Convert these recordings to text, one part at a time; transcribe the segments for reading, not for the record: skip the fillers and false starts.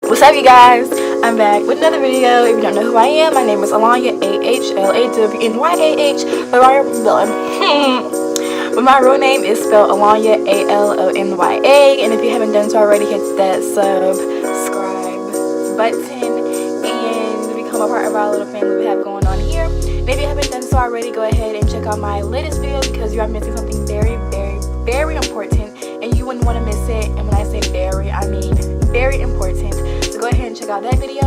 What's up, you guys? I'm back with another video. If you don't know who I am, my name is Alonya, AHLAWNYAH, but my real name is spelled Alonya, ALONYA. And if you haven't done so already, hit that subscribe button and become a part of our little family we have going on here. And if you haven't done so already, go ahead and check out my latest video because you are missing something very, very, very important, and you wouldn't want to miss it. And when I say very, I mean very important. So go ahead and check out that video.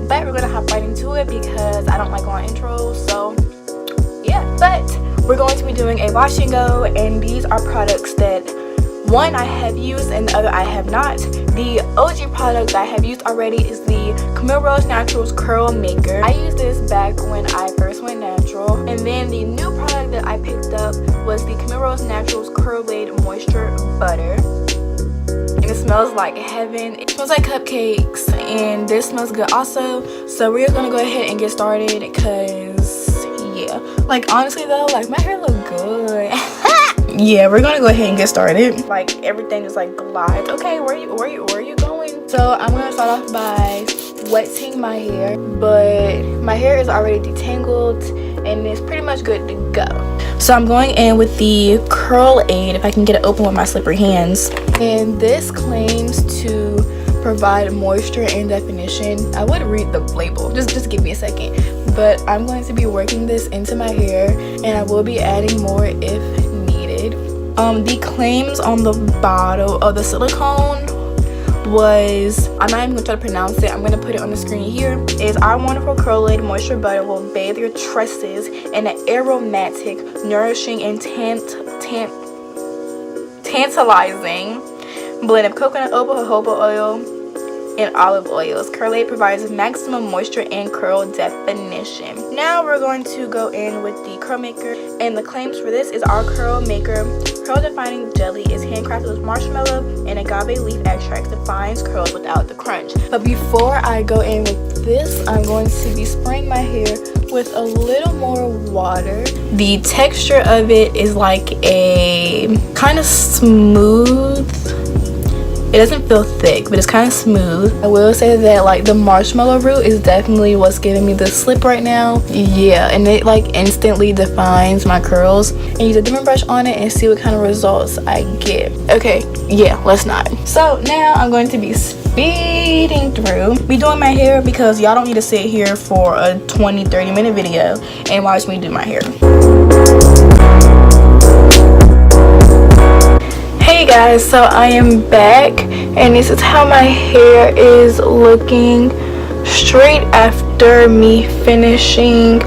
But we're gonna hop right into it because I don't like long intros. So yeah, but we're going to be doing a wash and go, and these are products that one I have used and the other I have not. The OG product I have used already is the CamilleRoseNaturals Curl Maker. I used this back when I first went natural, and then the new product that I picked up was the CamilleRoseNaturals Curl Aid Moisture Butter. It smells like heaven. It smells like cupcakes, and this smells good also. So we're gonna go ahead and get started because yeah, like honestly though, like my hair look good. Yeah, we're gonna go ahead and get started. Like everything is like glides. Okay, where are you going? So I'm gonna start off by wetting my hair, but my hair is already detangled and it's pretty much good to go. So I'm going in with the Curl Aid, if I can get it open with my slippery hands. And this claims to provide moisture and definition. I would read the label, just give me a second. But I'm going to be working this into my hair, and I will be adding more if needed. The claims on the bottle of the silicone was, I'm not even gonna try to pronounce it, I'm gonna put it on the screen here, is our wonderful Curl Aid Moisture Butter will bathe your tresses in an aromatic, nourishing, and tantalizing blend of coconut oil, jojoba oil, and olive oils. Curl Aid provides maximum moisture and curl definition. Now we're going to go in with the Curl Maker, and the claims for this is our Curl Maker Curl Defining Jelly is handcrafted with marshmallow and agave leaf extracts, defines curls without the crunch. But before I go in with this, I'm going to be spraying my hair with a little more water. The texture of it is like a kind of smooth. It doesn't feel thick, but it's kind of smooth. I will say that like the marshmallow root is definitely what's giving me the slip right now. Yeah, and it like instantly defines my curls. And use a different brush on it and see what kind of results I get. Okay, yeah, let's not. So now I'm going to be speeding through, be doing my hair because y'all don't need to sit here for a 20-30 minute video and watch me do my hair. Hey guys, so I am back, and this is how my hair is looking straight after me finishing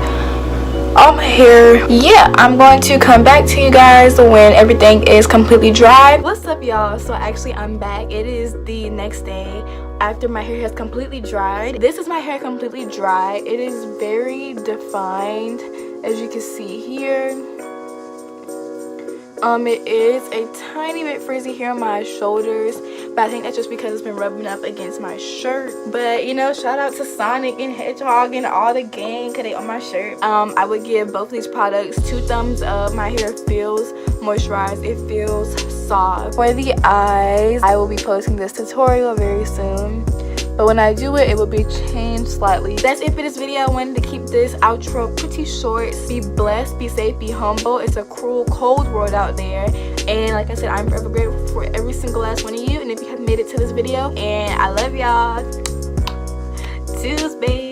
all my hair. Yeah, I'm going to come back to you guys when everything is completely dry. What's up, y'all? So actually I'm back. It is the next day after my hair has completely dried. This is my hair completely dry. It is very defined, as you can see here. It is a tiny bit frizzy here on my shoulders, but I think that's just because it's been rubbing up against my shirt. But you know, shout out to Sonic and Hedgehog and all the gang because they on my shirt. I would give both of these products 2 thumbs up. My hair feels moisturized, it feels soft. For the eyes, I will be posting this tutorial very soon, but when I do it, it will be changed slightly. That's it for this video. I wanted to keep this outro pretty short. Be blessed, be safe, be humble. It's a cruel, cold world out there. And like I said, I'm forever grateful for every single last one of you. And if you have made it to this video, and I love y'all. Tuesday.